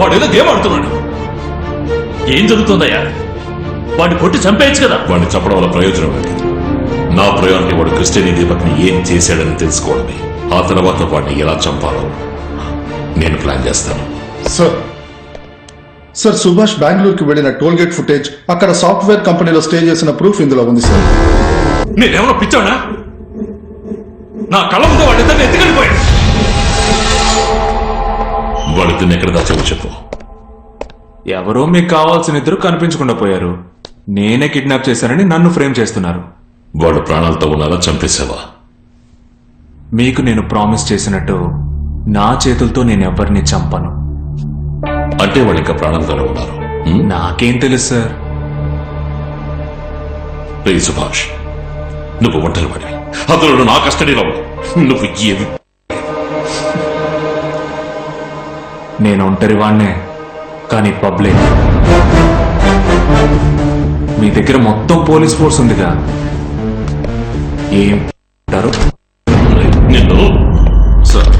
వాడు ఏదో గేమ్ ఆడుతున్నాడు. ఏం జరుగుతుందయ్యా? వాడిని కొట్టి చంపేయచ్చు కదా. వాడిని చంపడం వల్ల ప్రయోజనం లేదు. నా ప్రయాణాన్ని వాడు క్రిస్టియన్ దీపక్ని ఏం చేశాడని తెలుసుకోవడమే. ఆ తర్వాత వాడిని ఎలా చంపాలో నేను ప్లాన్ చేస్తాను. సార్ సుభాష్ బెంగళూరుకి వెళ్లిన టోల్ గేట్ ఫుటేజ్, అక్కడ సాఫ్ట్వేర్ కంపెనీలో స్టే చేసిన ప్రూఫ్ ఇందులో ఉంది సార్. నేనేమన్నా పిచ్చానా? నా కళ్ళ ముందు వాడిద్దరిని ఎత్తుకెళ్ళిపోయాడు. వాడిద్దరిని ఎక్కడ దాచావో చెప్పు. ఎవరో మీకు కావాల్సిన ఇద్దరు కనిపించకుండా పోయారు. నేనే కిడ్నాప్ చేశానని నన్ను ఫ్రేమ్ చేస్తున్నారు. వాడు ప్రాణాలతో ఉన్నారా, చంపేశావా? మీకు నేను ప్రామిస్ చేసినట్టు నా చేతులతో నేను ఎవరిని చంపను. అంటే వాళ్ళు ఇంకా ప్రాణాలతోనే ఉన్నారు. నాకేం తెలుసు సార్. రే సుభాష్, నువ్వు ఒంటరి వాడివి. అతను నా కస్టడీలో నువ్వు ఏమి. నేను ఒంటరి వాణ్ణే, కానీ పబ్లిక్. మీ దగ్గర మొత్తం పోలీస్ ఫోర్స్ ఉందిగా, ఏం అంటారు? నిన్ను సార్,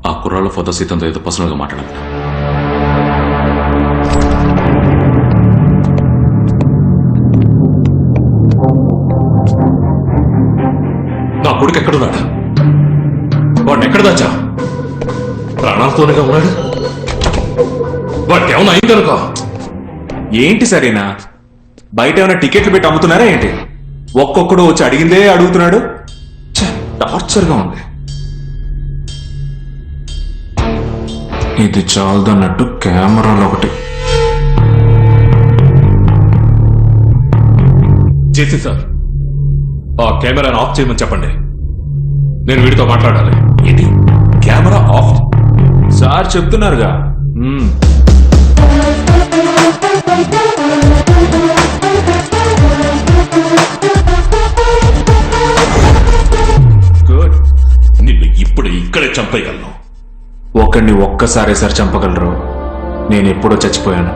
ఆ కుర్రాళ్ళ ఫోటో సీతంతో ఏదో పర్సనల్ గా మాట్లాడాలి. నా కొడుకు ఎక్కడున్నాడు? వాడిని ఎక్కడ దాచా? ప్రాణాలతోనేగా ఉన్నాడు. వాడికి ఏమన్నా అయిందనుకో. ఏంటి సరేనా? బయట ఏమైనా టికెట్లు పెట్టి అమ్ముతున్నారా ఏంటి? ఒక్కొక్కడు వచ్చి అడిగిందే అడుగుతున్నాడు. టార్చర్గా ఉంది. ఇది చాలదన్నట్టు కెమెరాలు ఒకటి. జేసీ సార్, ఆ కెమెరాను ఆఫ్ చేయమని చెప్పండి. నేను వీడితో మాట్లాడాలి. ఏంటి కెమెరా ఆఫ్? సార్ చెప్తున్నారుగా. గుడ్. నిన్ను ఇప్పుడు ఇక్కడే చంపేయగలను. ఒకడిని ఒక్కసారే సార్ చంపగలరు. నేను ఎప్పుడో చచ్చిపోయాను.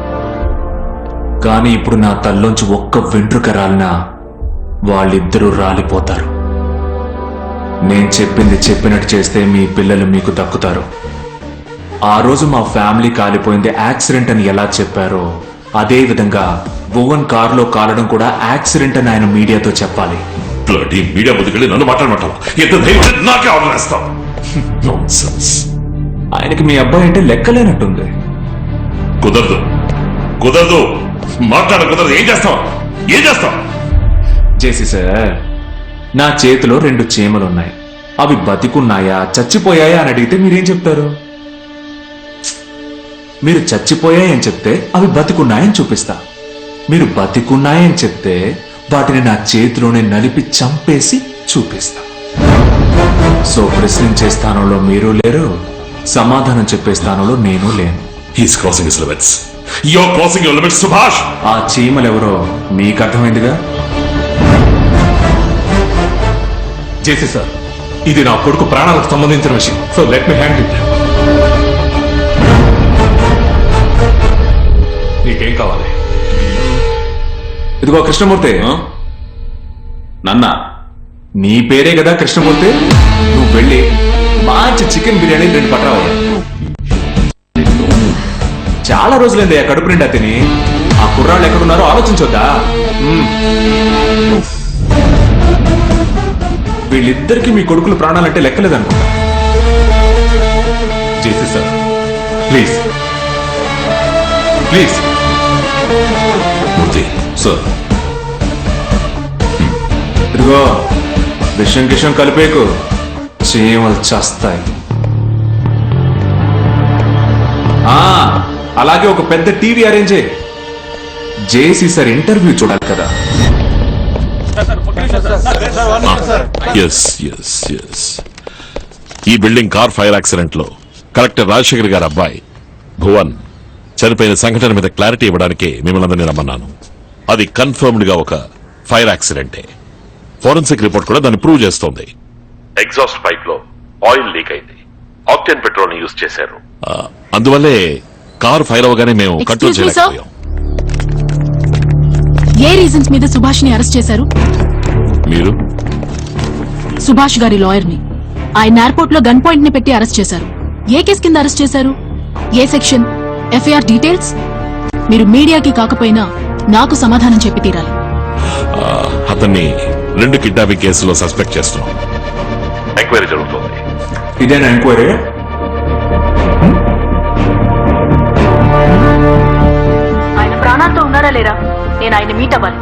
కానీ ఇప్పుడు నా తల్లోంచి ఒక్క వెంట్రుక రాలినా వాళ్ళిద్దరూ రాలిపోతారు. నేను చెప్పింది చెప్పినట్టు చేస్తే మీ పిల్లలు మీకు దక్కుతారు. ఆ రోజు మా ఫ్యామిలీ కాలిపోయింది యాక్సిడెంట్ అని ఎలా చెప్పారో అదే విధంగా భువన్ కారులో కాలడం కూడా యాక్సిడెంట్ అని ఆయన మీడియాతో చెప్పాలి. బ్లడీ మీడియా ముందుకెళ్ళి నన్ను మాట్లాడమంటావా? ఎంత ధైర్యం నాకే ఆర్డర్ వేస్తావు? నాన్సెన్స్. ఆయనకి మీ అబ్బాయి అంటే లెక్కలేనట్టుంది. కుదరదు, కుదరదు, మాట్లాడ కుదరదు. ఏం చేస్తావు? ఏం చేస్తావు? జేసీ సార్, నా చేతిలో 2 చీమలున్నాయి. అవి బతికున్నాయా చచ్చిపోయాయా అని అడిగితే మీరేం చెప్తారు? మీరు చచ్చిపోయాయని చెప్తే అవి బతికున్నాయని చూపిస్తా. మీరు బతికున్నాయని చెప్తే వాటిని నా చేతిలోనే నలిపి చంపేసి చూపిస్తా. సో ప్రశ్నించే స్థానంలో మీరు లేరు, సమాధానం చెప్పే స్థానంలో నేను లేను. He's crossing his limits. You are crossing your limits Subhash. ఆ చీమలెవరో మీకు అర్థమైందిగా. జేసీ సార్, ఇది నా కొడుకు ప్రాణాలకు సంబంధించిన విషయం. So let me handle it. నీకేం కావాలి? ఇదిగో కృష్ణమూర్తి. నన్నా, నీ పేరే కదా కృష్ణమూర్తి. నువ్వు వెళ్ళి మంచి చికెన్ బిర్యానీ 2 పట్టరావాలి. చాలా రోజులైంది ఆ కడుపు నిండా తిని. ఆ కుర్రాళ్ళు ఎక్కడున్నారో ఆలోచించొద్దా? వీళ్ళిద్దరికి మీ కొడుకులు ప్రాణాలంటే లెక్కలేదనుకుంటా. JC sir, please please. Murthy sir, ఇదిగో విషం గిషం కలిపేకు, చీమలు చేస్తాయి. అలాగే ఒక పెద్ద టీవీ అరేంజ్ చేయి. జేసీ సార్ ఇంటర్వ్యూ చూడాలి కదా. Yes yes yes. ఈ బిల్డింగ్ కార్ ఫైర్ యాక్సిడెంట్ లో కలెక్టర్ రాజశేఖర్ గారి అబ్బాయి భువన్ చనిపోయిన సంఘటన మీద క్లారిటీ ఇవ్వడానికి మిమ్మల్ని అందరినీ రమ్మన్నాను. అది కన్ఫర్మ్డ్ గా ఒక ఫైర్ యాక్సిడెంటే. ఫోరెన్సిక్ రిపోర్ట్ కూడా దాన్ని ప్రూవ్ చేస్తోంది. ఎగ్జాస్ట్ పైప్ లో ఆయిల్ లీక్ అయింది. ఆక్టేన్ పెట్రోల్ యూజ్ చేశారు. అందువల్లే కారు ఫైర్ అవగానే మేము కంట్రోల్ చేయలేకపోయాం. ఏ రీజన్స్ మీద సుభాష్ ని అరెస్ట్ చేశారు? మీరు సుభాష్ గారి లాయర్ ని ఆయన ఎయిర్పోర్ట్ లో గన్ పాయింట్ ని పెట్టి అరెస్ట్ చేశారు. ఏ కేసు కింద అరెస్ట్ చేశారు? ఏ సెక్షన్, ఎఫ్ఐఆర్ డీటెయిల్స్? మీరు మీడియాకి కాకపోయినా నాకు సమాధానం చెప్పి తీరాలి. అతన్ని 2 కిడ్నాపింగ్ కేసులో సస్పెక్ట్ చేస్తున్నాం. ఎంక్వైరీ జరుగుతుంది. ఇదేనా ఎంక్వైరీ? ఆయన ప్రాణాలతో ఉన్నారా లేరా? నేను ఆయన మీట్ అవ్వాలి.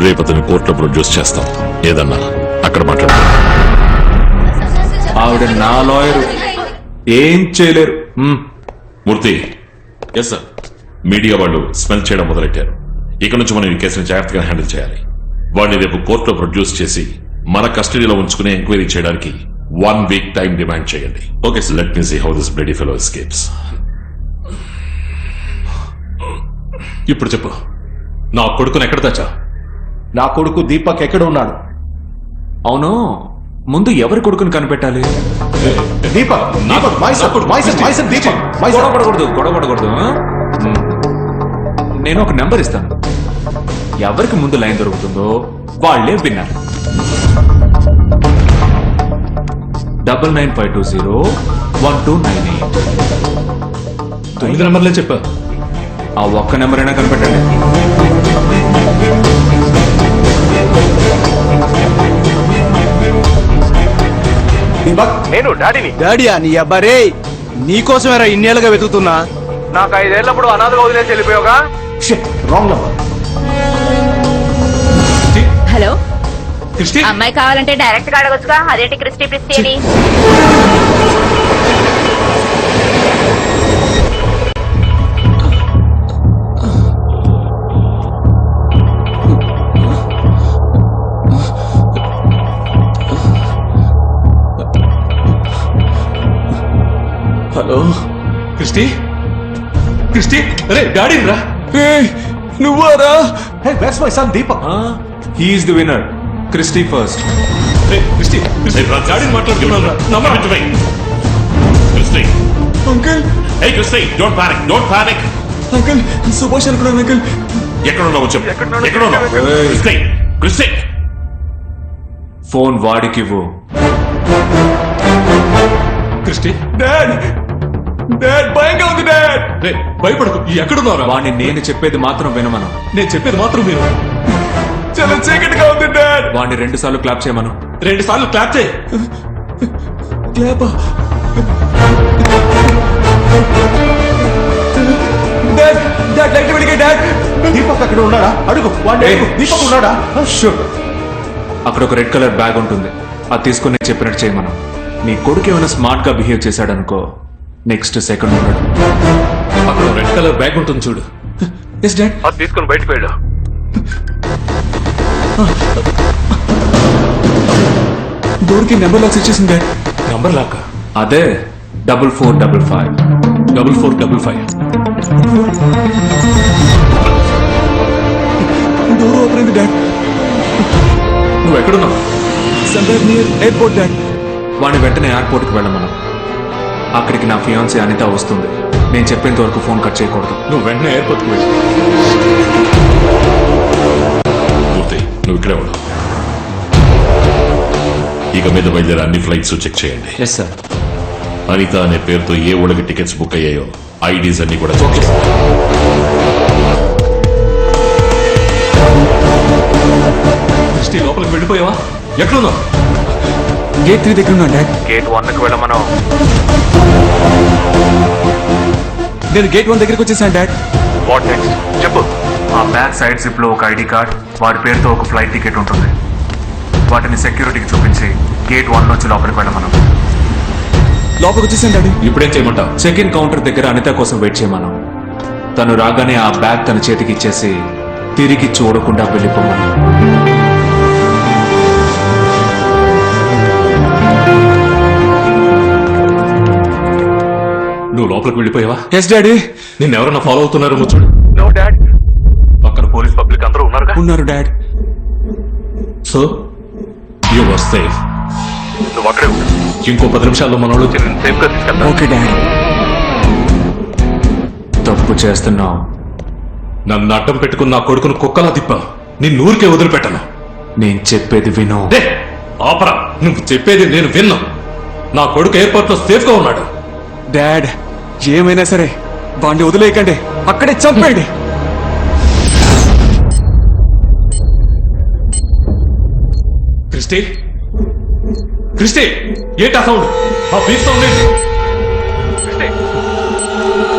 రేపు అతన్ని కోర్టులో ప్రొడ్యూస్ చేస్తాం. ఏదన్నా అక్కడ మాట్లాడతాం. ఆవిడ నా లాయర్, ఏం చేయలేరు. మూర్తి, ఎస్ సార్. మీడియా వాళ్ళు స్మెల్ చేయడం మొదలెట్టారు. ఇక నుంచి మనం ఈ కేసుని జాగ్రత్తగా హ్యాండిల్ చేయాలి. వాడిని రేపు కోర్టులో ప్రొడ్యూస్ చేసి మన కస్టడీలో ఉంచుకుని ఎంక్వైరీ చేయడానికి 1 వీక్ టైం డిమాండ్ చేయండి. Okay sir. Let me see how this bloody fellow escapes. ఇప్పుడు చెప్పు, నా కొడుకుని ఎక్కడ తెచ్చా? నా కొడుకు దీపక్ ఎక్కడ ఉన్నాడు? అవును, ముందు ఎవరి కొడుకుని కనిపెట్టాలి? Deepak, Deepak, my son, Deepak, my son. గొడవపడకూడదు. నేను ఒక నెంబర్ ఇస్తాను. ఎవరికి ముందు లైన్ దొరుకుతుందో వాళ్లే విన్నారు. 9952012998. 9 నెంబర్లే చెప్పా. ఆ ఒక్క నెంబర్ అయినా కనిపెట్టండి. దీపక్, నేను డాడీని. డాడీయా నీ అబ్బారే? నీకోసమేరా ఇన్నేళ్ళుగా వెతుకుతున్నా. నాకు 5 ఏళ్లప్పుడు అనాథగా వదిలేసి వెళ్ళిపోయావుగా. Wrong number. హలో, క్రిస్టి, అమ్మాయి కావాలంటే డైరెక్ట్ గా అడగొచ్చుగా. అదేంటి క్రిస్టి ప్రిస్టి అని? హలో క్రిస్టి, క్రిస్టి, అరే డాడీ రా. నువ్వారా? Hey, where's my son Deepak? He's the winner. Christy first. Christy, Christy, డాడీని మాట్లాడుతున్నాను రా. Number uncle, Hey, Christy, don't panic. Uncle, Subhash అనుకున్నాను అంకుల్. ఎక్కడున్నావు చెప్పు. ఎక్కడున్నావు? క్రిస్టి, ఫోన్ వాడికివ్వు. క్రిస్టి, డాడ్, డాడ్ భయంగా ఉంది డాడ్. రే భయపడకు. ఎక్కడున్నారా? వాడిని నేను చెప్పేది మాత్రం వినమను. నేను చెప్పేది మాత్రం మీరు. చాలా చీకటిగా ఉంది డాడ్. వాడిని 2 సార్లు క్లాప్ చేయమను. 2 సార్లు క్లాప్ చేయి. క్లాపా? డాడ్, డాడ్ లైట్ వెలిగే డాడ్. దీపక్ అక్కడ ఉన్నాడా? అడుగు వాడిని అడుగు. దీపక్ ఉన్నాడా? షూర్. అక్కడ ఒక రెడ్ కలర్ బ్యాగ్ ఉంటుంది. అది తీసుకుని నేను చెప్పినట్టు చేయమను. నీ కొడుకు ఏమైనా స్మార్ట్ గా బిహేవ్ చేశాడనుకో, నెక్స్ట్ సెకండ్ ఉన్నాడు. అక్కడ రెడ్ కలర్ బ్యాగ్ ఉంటుంది చూడు. Yes dad. అది తీసుకుని బయటకు వెళ్ళు. డోర్ కి నెంబర్ లాక్స్ ఇచ్చేసింది డాడ్. నంబర్ లాక్క. అదే 4455. 4455. డోర్ ఓపెన్ అయింది డాడ్. నువ్వు ఎక్కడున్నావు? సందర్ నియర్ ఎయిర్పోర్ట్ డాడ్. వాడిని వెంటనే ఎయిర్పోర్ట్కి వెళ్ళమను. అక్కడికి నా ఫియాన్సీ అనిత వస్తుంది. నేను చెప్పేంత వరకు ఫోన్ కట్ చేయకూడదు. నువ్వు వెంటనే ఎయిర్పోర్ట్కి వెళ్ళి. మూర్తి, నువ్వు ఇక్కడే ఉన్నావు. ఇక మీద బయలుదేరే అన్ని ఫ్లైట్స్ చెక్ చేయండి. Yes sir. అనిత అనే పేరుతో ఏ ఊళ్ళకి టికెట్స్ బుక్ అయ్యాయో ఐడీస్ అన్ని కూడా చెక్ చేయండి. క్రిస్టి, లోపలికి వెళ్ళిపోయావా? ఎక్కడున్నావు? గేట్ 3 దగ్గర ఉన్నా డాడ్. గేట్ 1కి వెళ్ళమను. నేను గేట్ 1 దగ్గరికి వచ్చేసాను డాడ్. What next? చెప్పు. ఆ బ్యాక్ సైడ్ జిప్ లో ఒక ఐడి కార్డ్, వాడి పేరుతో ఒక ఫ్లైట్ టికెట్ ఉంటుంది. వాటిని సెక్యూరిటీకి చూపించి గేట్ 1 నుంచి లోపలికి వెళ్ళమను. లోపలికి వచ్చేసాను డాడీ. ఇప్పుడేం చేయమంటావు? చెక్ ఇన్ కౌంటర్ దగ్గర అనిత కోసం వెయిట్ చేయమను. తను రాగానే ఆ బ్యాగ్ తన చేతికి ఇచ్చేసి తిరిగి చూడకుండా వెళ్ళిపోమను. నువ్వు లోపలికి వెళ్ళిపోయావా? Yes daddy. నిన్నెవరన్నా ఫాలో అవుతున్నారేమో చూడు. No dad. పక్కన పోలీస్ పబ్లిక్ అందరూ ఉన్నారుగా. ఉన్నారు dad. So you were safe. నువ్వు అక్కడే ఉండు. ఇంకో 10 నిమిషాల్లో మనోళ్ళు నేను సేఫ్ గా తీసుకెళ్తా. Okay dad. తప్పు చేస్తున్నావు. నన్ను అడ్డం పెట్టుకుని నా కొడుకును కుక్కలా తిప్పావు. నిన్ను ఊరికే వదిలిపెట్టను. నేను చెప్పేది విను. డే, ఆపరా. నువ్వు చెప్పేది నేను విన్నా. నా కొడుకు ఎయిర్పోర్ట్ లో సేఫ్ గా ఉన్నాడు. డాడ్, ఏమైనా సరే వాడిని వదిలేయకండి, అక్కడే చంపేయండి. క్రిస్టి క్రిస్టి ఏంటా సౌండ్? ఆ బీచ్ సౌండ్ ఏంటి? క్రిస్టి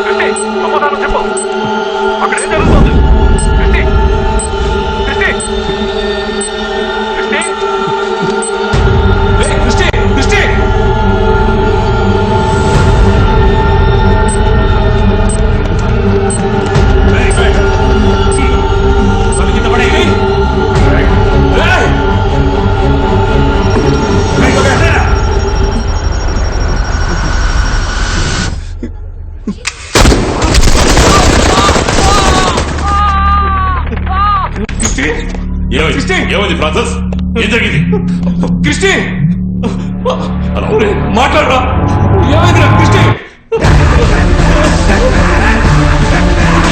క్రిస్టి సమాధానం చెప్పు. అక్కడ ఏం జరుగుతుంది? క్రిస్టి క్రిస్టి క్రిస్టి ఏయ్, క్రిస్టి క్రిస్టి తల కింద పడేయండి. ఏయ్! ఏమైంది ఫ్రాన్సిస్? ఏం జరిగింది? క్రిస్టి అలా ఉండే. మాట్లాడరా, ఏమైందిరా క్రిస్టి?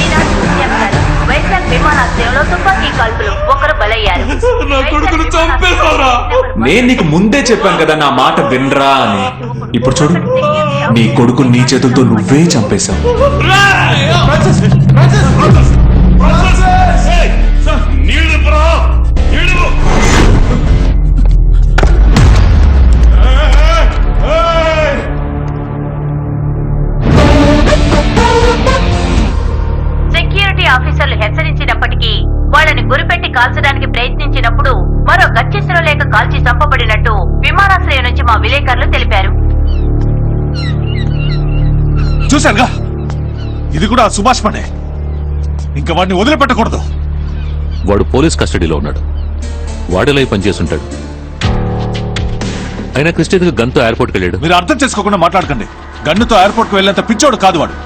ఈనాటి ముఖ్యాంశాలు. వైజాగ్ విమానాశ్రయంలో తుపాకీ కాల్పులు, ఒకరు బలయ్యారు. నా కొడుకును చంపేశావురా. నేను నీకు ముందే చెప్పాను కదా నా మాట వినరా అని. ఇప్పుడు చూడు, నీ కొడుకు నీ చేతులతో నువ్వే చంపేశావు. ఏయ్, నీళ్ళు నింపరా, నీళ్ళు. సెక్యూరిటీ ఆఫీసర్లు హెచ్చరించినప్పటికీ వాళ్ళని గురిపెట్టి కాల్చడానికి ప్రయత్నించినప్పుడు మరో గచ్చెసరో లేక కాల్చి చంపబడినట్టు విమానాశ్రయం నుంచి మా విలేకరులు తెలిపారు. చూశానుగా, ఇది కూడా సుభాష్ పనే. ఇంకా వాడిని వదిలిపెట్టకూడదు. వాడు పోలీస్ కస్టడీలో ఉన్నాడు. వాడిలో పనిచేస్తుంటాడు. అయినా క్రిస్టియన్ గన్తో ఎయిర్పోర్ట్కి వెళ్ళాడు. మీరు అర్థం చేసుకోకుండా మాట్లాడకండి. గన్నుతో ఎయిర్పోర్ట్ కు వెళ్ళేంత పిచ్చోడు కాదు వాడు.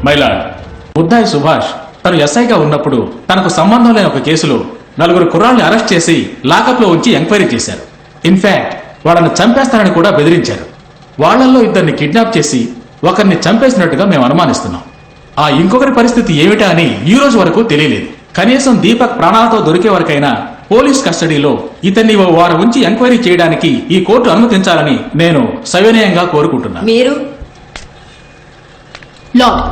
మైలాడ్, ముద్దాయి సుభాష్ తను ఎస్ఐగా ఉన్నప్పుడు తనకు సంబంధం లేని ఒక కేసులో 4 కుర్రాళ్ళని అరెస్ట్ చేసి లాకప్ లో ఉంచి ఎంక్వైరీ చేశారు. ఇన్ఫాక్ట్ వాళ్ళని చంపేస్తారని కూడా బెదిరించారు. వాళ్ళల్లో 2 కిడ్నాప్ చేసి ఒకరిని చంపేసినట్టుగా మేము అనుమానిస్తున్నాం. ఆ ఇంకొకరి పరిస్థితి ఏమిటా అని ఈ రోజు వరకు తెలియలేదు. కనీసం దీపక్ ప్రాణాలతో దొరికే వరకైనా పోలీస్ కస్టడీలో ఇతన్ని ఓ వారం ఉంచి ఎంక్వైరీ చేయడానికి ఈ కోర్టు అనుమతించాలని నేను సవినయంగా కోరుకుంటున్నాను. మీరు లార్డ్,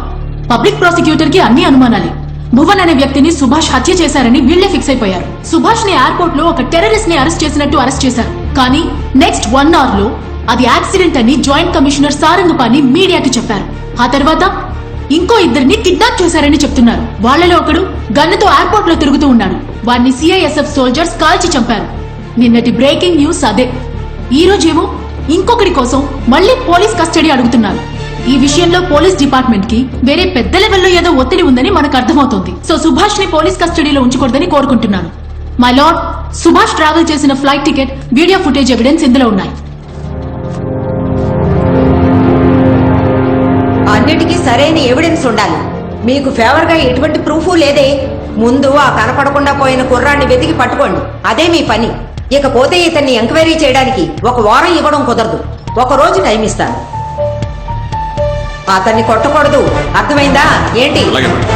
పబ్లిక్ ప్రాసిక్యూటర్ కి అన్ని అనుమానాలే. భువన్ అనే వ్యక్తిని సుభాష్ హత్య చేశారని వీళ్లే ఫిక్స్ అయిపోయారు. సుభాష్ ని ఎయిర్పోర్ట్ లో ఒక టెర్రరిస్ట్ ని అరెస్ట్ చేసినట్టు అరెస్ట్ చేశారు. కానీ నెక్స్ట్ 1 అవర్ లో అది యాక్సిడెంట్ అని జాయింట్ కమిషనర్ సారంగపాణి మీడియాకి చెప్పారు. ఆ తర్వాత ఇంకో 2 కిడ్నాప్ చేశారని చెప్తున్నారు. వాళ్ళలో ఒకడు గన్నుతో ఎయిర్పోర్ట్ లో తిరుగుతూ ఉన్నాడు. వాడిని సిఐఎస్ఎఫ్ సోల్జర్స్ కాల్చి చంపారు. నిన్నటి బ్రేకింగ్ న్యూస్ అదే. ఈ రోజేమో ఇంకొకటి కోసం మళ్ళీ పోలీస్ కస్టడీ అడుగుతున్నారు. ఈ విషయంలో పోలీస్ డిపార్ట్మెంట్ కి వేరే పెద్ద లెవెల్లో ఏదో ఒత్తిడి ఉందని మనకు అర్థమవుతోంది. సో సుభాష్ ని పోలీస్ కస్టడీలో ఉంచకూడదని కోరుకుంటున్నాను. మై లార్డ్, సుభాష్ ట్రావెల్ చేసిన flight ticket, video footage evidence ఇందులో ఉన్నాయి. అన్నిటికీ సరైన ఎవిడెన్స్ ఉండాలి. మీకు ఫేవర్ గా ఎటువంటి ప్రూఫ్ లేదే. ముందు ఆ కనపడకుండా పోయిన కుర్రాన్ని వెతికి పట్టుకోండి. అదే మీ పని. ఇకపోతే ఇతన్ని ఎంక్వైరీ చేయడానికి 1 వారం ఇవ్వడం కుదరదు. 1 రోజు టైం ఇస్తాను. అతన్ని కొట్టకూడదు, అర్థమైందా ఏంటి? అలాగే మేడం.